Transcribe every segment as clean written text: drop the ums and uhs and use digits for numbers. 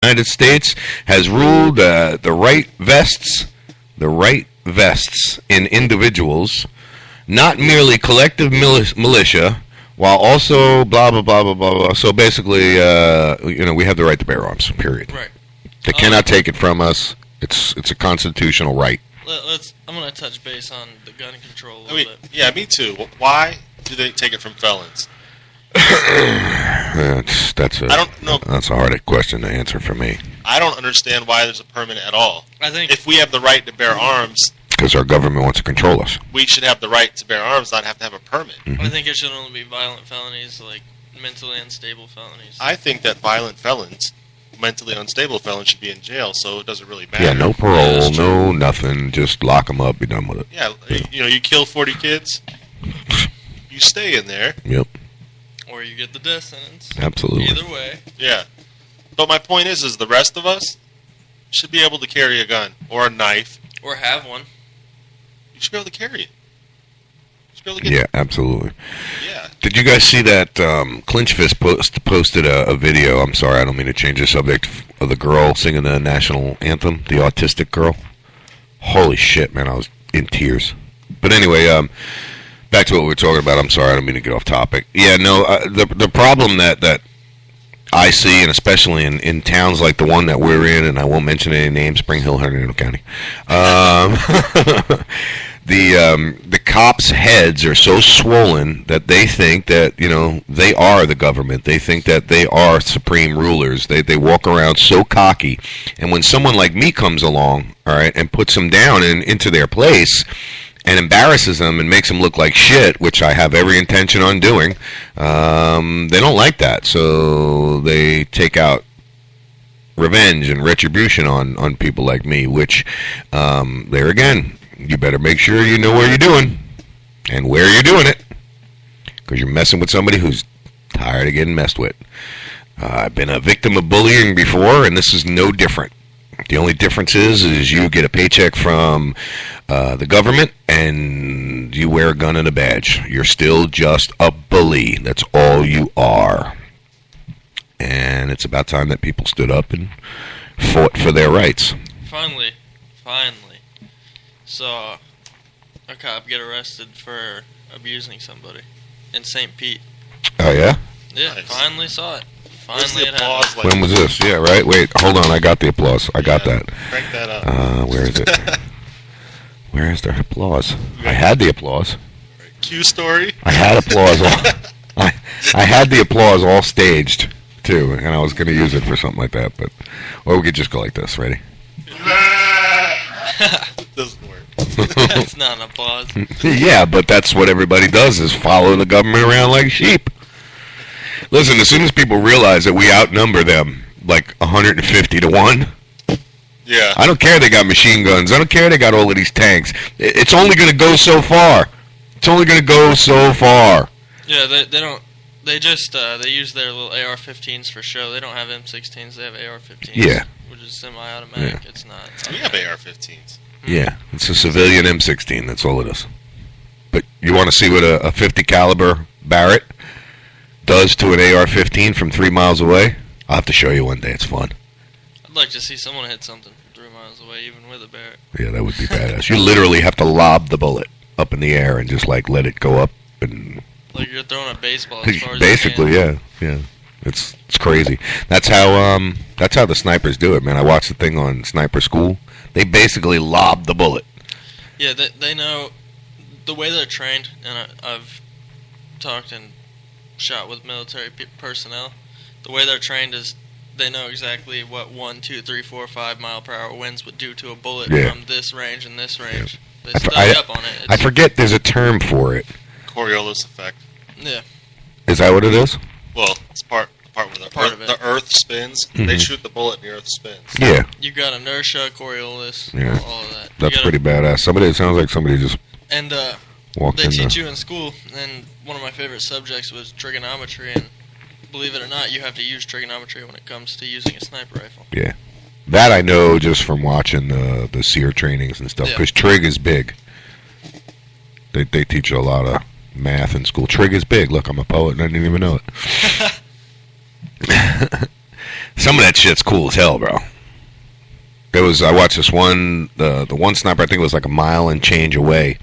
United States has ruled the right vests in individuals, not merely collective militia, while also blah blah blah blah blah blah. So basically, we have the right to bear arms. Period. Right. They cannot take it from us. It's a constitutional right. I'm going to touch base on the gun control a little bit. Yeah, me too. Why do they take it from felons? That's I don't know. That's a hard question to answer for me. I don't understand why there's a permit at all. I think if we have the right to bear arms, because our government wants to control us, we should have the right to bear arms, not have to have a permit. Mm-hmm. I think it should only be violent felonies, like mentally unstable felonies. I think that violent felons, mentally unstable felons, should be in jail, so it doesn't really matter. Yeah, no parole, no nothing. Just lock them up, be done with it. Yeah, you kill 40 kids, you stay in there. Yep. Or you get the death sentence. Absolutely. Either way. Yeah. But my point is the rest of us should be able to carry a gun or a knife. Or have one. You should be able to carry it. You should be able to get Yeah, absolutely. Yeah. Did you guys see that Clinch Fist posted a video, I'm sorry, I don't mean to change the subject, of the girl singing the national anthem, the autistic girl? Holy shit, man, I was in tears. But anyway, back to what we were talking about. I'm sorry, I don't mean to get off topic. Yeah, no, the problem that I see, and especially in towns like the one that we're in, and I won't mention any names, Spring Hill, Hernando County, the cops' heads are so swollen that they think that, they are the government. They think that they are supreme rulers. They walk around so cocky, and when someone like me comes along, all right, and puts them down into their place, and embarrasses them and makes them look like shit, which I have every intention on doing, they don't like that. So they take out revenge and retribution on people like me, which, there again, you better make sure you know what you're doing and where you're doing it, because you're messing with somebody who's tired of getting messed with. I've been a victim of bullying before, and this is no different. The only difference is you get a paycheck from the government and you wear a gun and a badge. You're still just a bully. That's all you are. And it's about time that people stood up and fought for their rights. Finally, saw a cop get arrested for abusing somebody in St. Pete. Oh, yeah? Yeah, Nice. Finally saw it. Where's Finally the it happened. applause? When was this? Yeah, right? Wait, hold on. I got the applause. I got that. Crank that up. Where is it? Where is the applause? I had the applause. Q story. I had applause. I had the applause all staged, too, and I was going to use it for something like that. Or we could just go like this. Ready? Doesn't work. That's not an applause. Yeah, but that's what everybody does, is follow the government around like sheep. Listen, as soon as people realize that we outnumber them like 150 to 1, Yeah. I don't care they got machine guns. I don't care they got all of these tanks. It's only going to go so far. It's only going to go so far. Yeah, they don't. They just they use their little AR-15s for show. They don't have M16s. They have AR-15s. Yeah. Which is semi-automatic. Yeah. It's not. We have AR-15s. Yeah, it's a civilian M16. That's all it is. But you want to see what a 50 caliber Barrett does to an AR-15 from 3 miles away? I'll have to show you one day. It's fun. I'd like to see someone hit something from 3 miles away, even with a Barrett. Yeah, that would be badass. You literally have to lob the bullet up in the air and just let it go up and. Like you're throwing a baseball as far as basically, you can. yeah. It's crazy. That's how the snipers do it, man. I watched the thing on Sniper School. They basically lob the bullet. Yeah, they know the way they're trained, and I've talked and shot with military personnel. The way they're trained is they know exactly what 1, 2, 3, 4, 5 mile per hour winds would do to a bullet from this range and this range. Yeah. They study up on it. I forget there's a term for it. Coriolis effect. Yeah. Is that what it is? Well, it's part where the Earth spins. Mm-hmm. They shoot the bullet and the Earth spins. Yeah. You got inertia, Coriolis, Yeah. all of that. That's pretty badass. It sounds like somebody just and walked in they teach there. you in school, and one of my favorite subjects was trigonometry, and believe it or not, you have to use trigonometry when it comes to using a sniper rifle. Yeah. That I know just from watching the SEER trainings and stuff, because trig is big. They teach you a lot of math in school. Trig is big. Look, I'm a poet and I didn't even know it. Some of that shit's cool as hell, bro. I watched this one, the one sniper, I think it was like a mile and change away.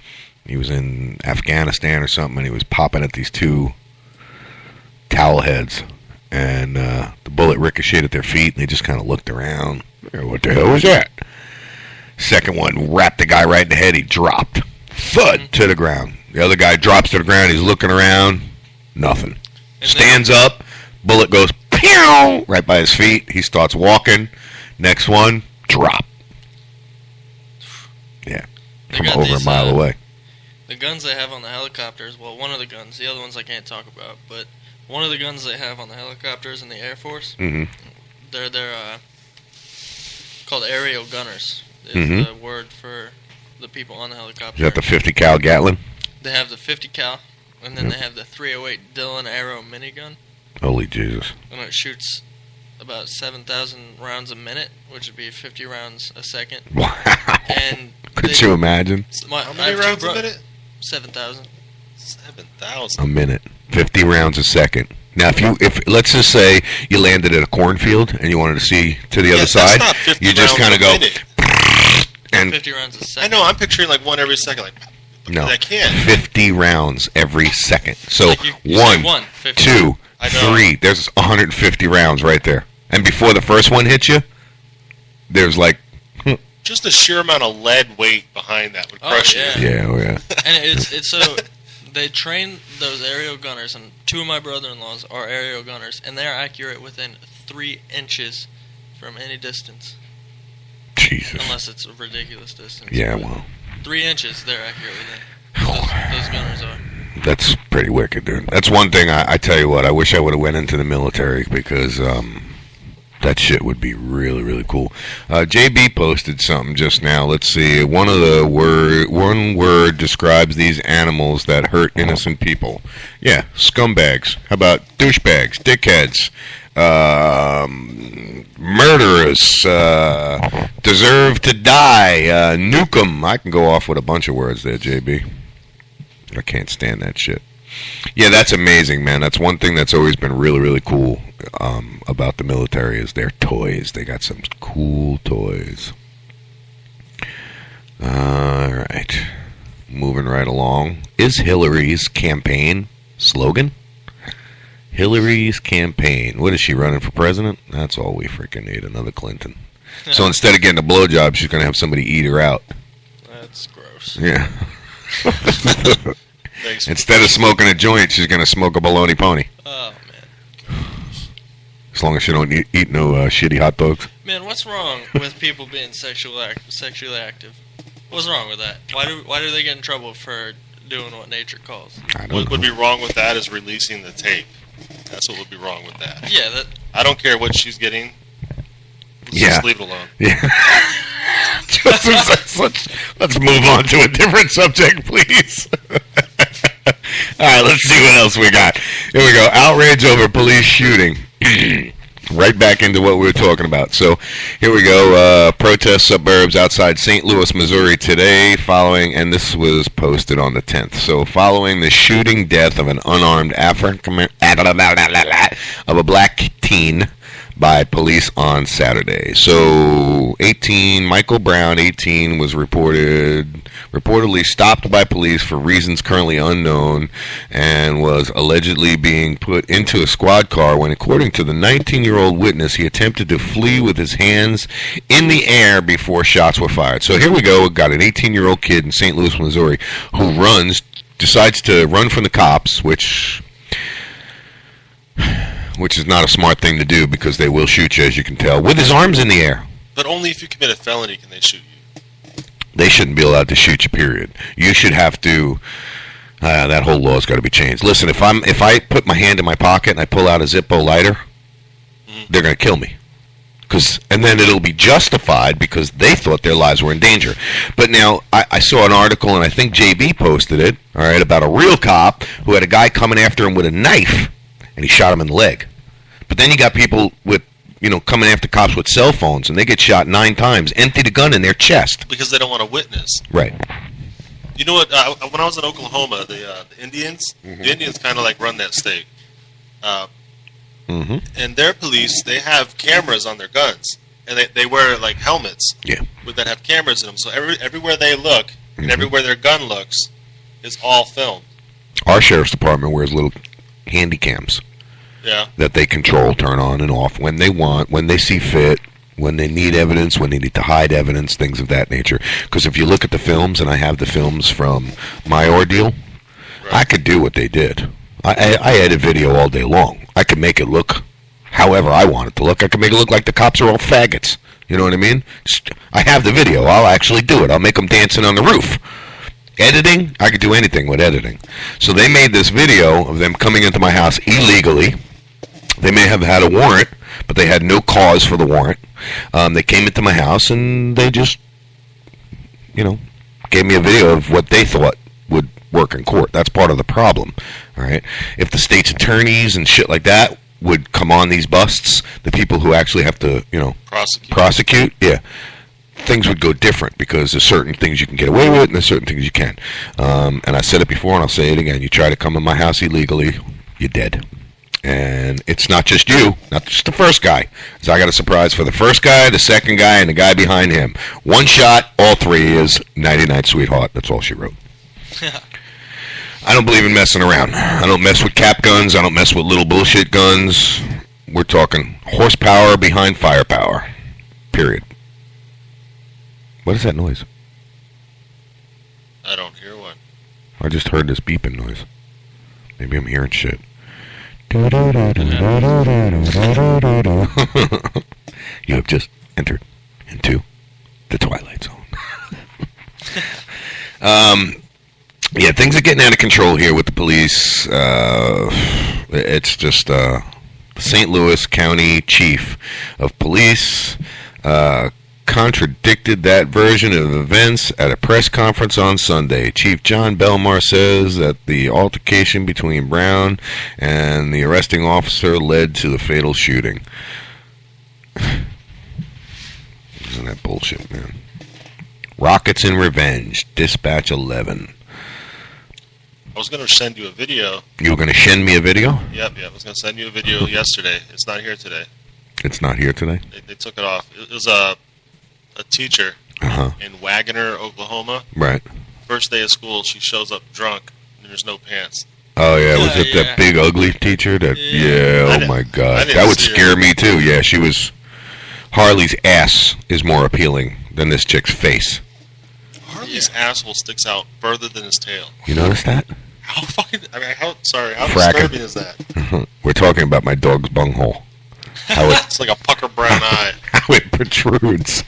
He was in Afghanistan or something, and he was popping at these two towel heads. And the bullet ricocheted at their feet, and they just kind of looked around. What the hell was that? Second one wrapped the guy right in the head. He dropped. Thud to the ground. The other guy drops to the ground. He's looking around. Nothing. Stands up. Bullet goes pew right by his feet. He starts walking. Next one, drop. Yeah. From over a mile away. The guns they have on the helicopters, well, one of the guns, the other ones I can't talk about, but one of the guns they have on the helicopters in the Air Force, they're called aerial gunners. Is the word for the people on the helicopter. Is that the 50 cal Gatling? They have the 50 cal, and then they have the 308 Dillon Arrow minigun. Holy Jesus. And it shoots about 7,000 rounds a minute, which would be 50 rounds a second. Wow. And could you imagine? How many rounds a minute? 7,000. 7,000 a minute. 50 rounds a second. Now, if let's just say you landed at a cornfield and you wanted to see to the other side, you just kind of go and 50 rounds a second. I know. I'm picturing like one every second. Like, no, I can't. 50 rounds every second. So like you one, 2, 3. There's 150 rounds right there. And before the first one hits you, there's like just the sheer amount of lead weight behind that would crush you. Yeah, yeah. And it's so they train those aerial gunners, and two of my brother-in-laws are aerial gunners, and they're accurate within 3 inches from any distance. Jesus. Unless it's a ridiculous distance. Yeah, well. 3 inches, they're accurate within. Those gunners are. That's pretty wicked, dude. That's one thing I tell you what, I wish I would have went into the military because that shit would be really, really cool. JB posted something just now. Let's see. One word describes these animals that hurt innocent people. Yeah, scumbags. How about douchebags, dickheads, murderers, deserve to die, nuke 'em. I can go off with a bunch of words there, JB. I can't stand that shit. Yeah, that's amazing, man. That's one thing that's always been really, really cool about the military is their toys. They got some cool toys. All right. Moving right along. Is Hillary's campaign slogan? Hillary's campaign. What is she running for president? That's all we freaking need. Another Clinton. So instead of getting a blowjob, she's going to have somebody eat her out. That's gross. Yeah. Instead of smoking a joint, she's going to smoke a bologna pony. Oh, man. As long as she don't eat no shitty hot dogs. Man, what's wrong with people being sexually active? What's wrong with that? Why do they get in trouble for doing what nature calls? What would be wrong with that is releasing the tape. That's what would be wrong with that. Yeah, I don't care what she's getting. Just leave it alone. Yeah. Let's move on to a different subject, please. All right, let's see what else we got. Here we go. Outrage over police shooting. Right back into what we were talking about. So here we go. Protest suburbs outside St. Louis, Missouri today following, and this was posted on the 10th. So following the shooting death of an unarmed of a black teen by police on Saturday. So Michael Brown, 18, was reportedly stopped by police for reasons currently unknown and was allegedly being put into a squad car when, according to the 19-year-old witness, he attempted to flee with his hands in the air before shots were fired. So here we go. We've got an 18-year-old kid in St. Louis, Missouri who decides to run from the cops, which is not a smart thing to do because they will shoot you, as you can tell, with his arms in the air. But only if you commit a felony can they shoot you. They shouldn't be allowed to shoot you, period. You should have to... that whole law's got to be changed. Listen, if I put my hand in my pocket and I pull out a Zippo lighter, they're going to kill me. And then it'll be justified because they thought their lives were in danger. But now, I saw an article, and I think JB posted it, all right, about a real cop who had a guy coming after him with a knife, and he shot him in the leg. But then you got people with, coming after cops with cell phones, and they get shot 9 times, empty the gun in their chest. Because they don't want to witness. Right. You know what? When I was in Oklahoma, the Indians, the Indians kind of like run that state. Mm-hmm. And their police, they have cameras on their guns. And they wear, like, helmets that have cameras in them. So everywhere they look and everywhere their gun looks is all filmed. Our sheriff's department wears little handy cams that they control, turn on and off when they want, when they see fit, when they need evidence, when they need to hide evidence, things of that nature. Because if you look at the films, and I have the films from my ordeal, I could do what they did. I edit video all day long. I could make it look however I want it to look. I could make it look like the cops are all faggots. You know what I mean? I have the video. I'll actually do it. I'll make them dancing on the roof. Editing, I could do anything with editing. So they made this video of them coming into my house illegally. They may have had a warrant, but they had no cause for the warrant. They came into my house and they just, gave me a video of what they thought would work in court. That's part of the problem. All right. If the state's attorneys and shit like that would come on these busts, the people who actually have to, prosecute, things would go different, because there's certain things you can get away with and there's certain things you can't. And I said it before and I'll say it again. You try to come in my house illegally, you're dead. And it's not just you, not just the first guy. So I got a surprise for the first guy, the second guy, and the guy behind him. One shot, all three is 99 Sweetheart. That's all she wrote. I don't believe in messing around. I don't mess with cap guns. I don't mess with little bullshit guns. We're talking horsepower behind firepower. Period. What is that noise? I don't hear one. I just heard this beeping noise. Maybe I'm hearing shit. You have just entered into the Twilight Zone. Things are getting out of control here with the police. It's just St. Louis County Chief of Police contradicted that version of events at a press conference on Sunday. Chief John Belmar says that the altercation between Brown and the arresting officer led to the fatal shooting. Isn't that bullshit, man? Rockets and Revenge, Dispatch 11. I was going to send you a video. You were going to send me a video? Yep. I was going to send you a video yesterday. It's not here today. It's not here today? They took it off. It was a teacher in Wagoner, Oklahoma. Right. First day of school, she shows up drunk, and there's no pants. Oh, yeah. Was it that big, ugly teacher? Oh, my God. That would scare me, too. Yeah, she was... Harley's ass is more appealing than this chick's face. Harley's asshole sticks out further than his tail. You notice that? How disturbing is that? We're talking about my dog's bunghole. It's like a pucker brown eye. How it protrudes.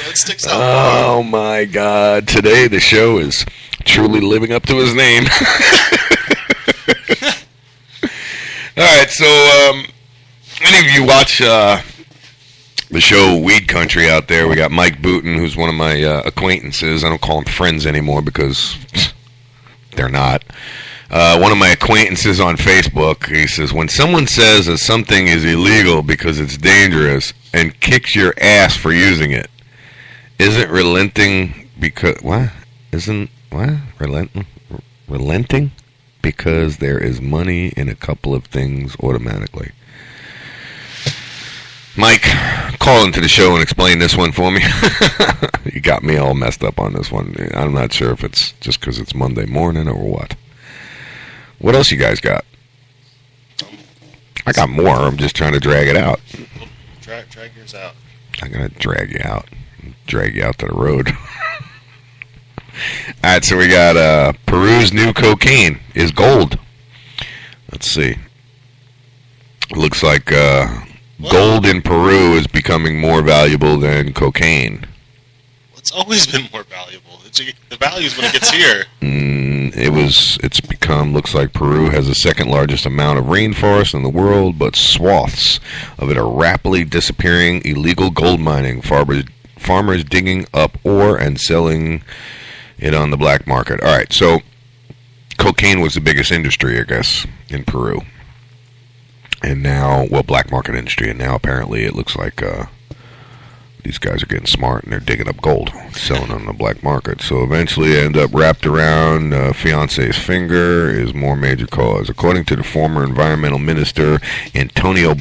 That sticks out. Oh, my God. Today the show is truly living up to his name. All right, so any of you watch the show Weed Country out there? We got Mike Booton, who's one of my acquaintances. I don't call them friends anymore because they're not. One of my acquaintances on Facebook, he says, when someone says that something is illegal because it's dangerous and kicks your ass for using it, isn't relenting because... What? Isn't... What? Relenting? Because there is money in a couple of things automatically. Mike, call into the show and explain this one for me. You got me all messed up on this one. I'm not sure if it's just because it's Monday morning or what. What else you guys got? I got more. I'm just trying to drag it out. Drag yours out. I'm going to drag you out. Drag you out to the road. All right, so we got Peru's new cocaine is gold. Let's see. Looks like gold in Peru is becoming more valuable than cocaine. It's always been more valuable. The value is when it gets here. It's become, looks like Peru has the second largest amount of rainforest in the world, but swaths of it are rapidly disappearing. Illegal gold mining, farmers digging up ore and selling it on the black market. All right, so cocaine was the biggest industry, I guess, in Peru. And now, black market industry, and now apparently it looks like these guys are getting smart and they're digging up gold, selling on the black market. So eventually they end up wrapped around fiance's finger is more major cause. According to the former environmental minister, Antonio